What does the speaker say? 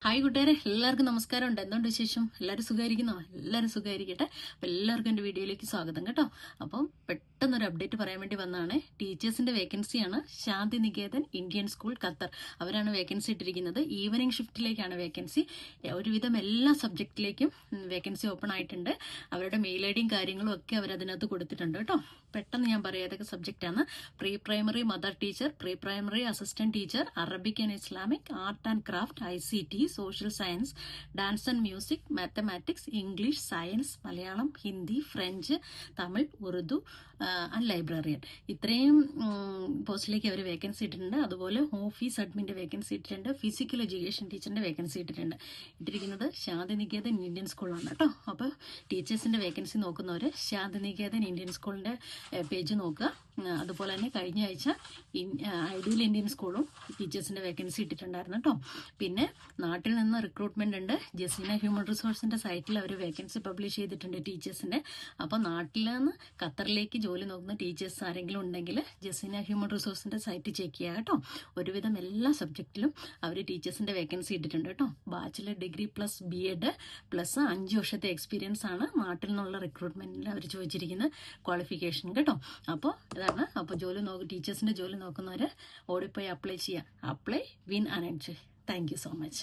Hi കൂട്ടുകാരെ, എല്ലാവർക്കും നമസ്കാരം. ഉണ്ട് എന്തുകൊണ്ട് വിശേഷം? എല്ലാവരും സുഖമായിരിക്കുന്നോ? എല്ലാവരും സുഖമായിരിക്കട്ടെ. അപ്പം എല്ലാവർക്കും എൻ്റെ വീഡിയോയിലേക്ക് സ്വാഗതം കേട്ടോ. അപ്പം പെട്ടെന്നൊരു അപ്ഡേറ്റ് പറയാൻ വേണ്ടി വന്നതാണ്. ടീച്ചേഴ്സിൻ്റെ വേക്കൻസിയാണ്. Shanti Niketan Indian school Qatar അവരാണ് വേക്കൻസി ഇട്ടിരിക്കുന്നത്. ഈവനിങ് ഷിഫ്റ്റിലേക്കാണ് വേക്കൻസി. ഒരുവിധം എല്ലാ സബ്ജക്റ്റിലേക്കും വേക്കൻസി ഓപ്പൺ ആയിട്ടുണ്ട്. അവരുടെ മെയിൽ ഐ ഡിയും കാര്യങ്ങളും ഒക്കെ അവരതിനകത്ത് കൊടുത്തിട്ടുണ്ട് കേട്ടോ. പെട്ടെന്ന് ഞാൻ പറയാം ഏതൊക്കെ സബ്ജക്റ്റാണ്. Pre primary mother teacher, pre primary assistant teacher, Arabic and Islamic, art and craft, ICT, social science, dance and music, mathematics, English, science, Malayalam, Hindi, French, Tamil, Urdu and librarian. ഇത്രയും പോസ്റ്റിലേക്ക് അവർ വേക്കൻസി ഇട്ടിട്ടുണ്ട്. അതുപോലെ ഓഫീസ് അഡ്മിൻ്റെ വേക്കൻസി ഇട്ടിട്ടുണ്ട്. ഫിസിക്കൽ എഡ്യൂക്കേഷൻ ടീച്ചറിൻ്റെ vacancy ഇട്ടിരിക്കുന്നത് Shantiniketan Indian സ്കൂളാണ് കേട്ടോ. അപ്പോൾ ടീച്ചേഴ്സിൻ്റെ വേക്കൻസി നോക്കുന്നവർ ശാന്തിനികേതൻ ഇന്ത്യൻ സ്കൂളിൻ്റെ പേജ് നോക്കുക. അതുപോലെ തന്നെ കഴിഞ്ഞ ആഴ്ച ഐഡിയൽ ഇന്ത്യൻ സ്കൂളും ടീച്ചേഴ്സിൻ്റെ വേക്കൻസി ഇട്ടിട്ടുണ്ടായിരുന്നു കേട്ടോ. പിന്നെ നാട്ടിൽ നിന്ന് റിക്രൂട്ട്മെന്റ് ഉണ്ട്. ജസീന ഹ്യൂമൻ റിസോഴ്സിന്റെ സൈറ്റിൽ അവർ വേക്കൻസി പബ്ലിഷ് ചെയ്തിട്ടുണ്ട് ടീച്ചേഴ്സിന്റെ. അപ്പോൾ നാട്ടിൽ നിന്ന് ഖത്തറിലേക്ക് ജോലി നോക്കുന്ന ടീച്ചേഴ്സ് ആരെങ്കിലും ഉണ്ടെങ്കിൽ ജസീന ഹ്യൂമൻ റിസോഴ്സിന്റെ സൈറ്റ് ചെക്ക് ചെയ്യുക കേട്ടോ. ഒരുവിധം എല്ലാ സബ്ജക്റ്റിലും അവർ ടീച്ചേഴ്സിന്റെ വേക്കൻസി ഇട്ടിട്ടുണ്ട് കേട്ടോ. Bachelor degree plus BEd plus 5 വർഷത്തെ എക്സ്പീരിയൻസ് ആണ് നാട്ടിൽ നിന്നുള്ള റിക്രൂട്ട്മെന്റിൽ അവർ ചോദിച്ചിരിക്കുന്ന ക്വാളിഫിക്കേഷൻ കേട്ടോ. അപ്പോൾ ഇതാണ്. അപ്പോൾ ടീച്ചേഴ്സിന്റെ ജോലി നോക്കുന്നവർ ഓടിപ്പോയി അപ്ലൈ ചെയ്യുക. Apply win and enjoy. Thank you so much.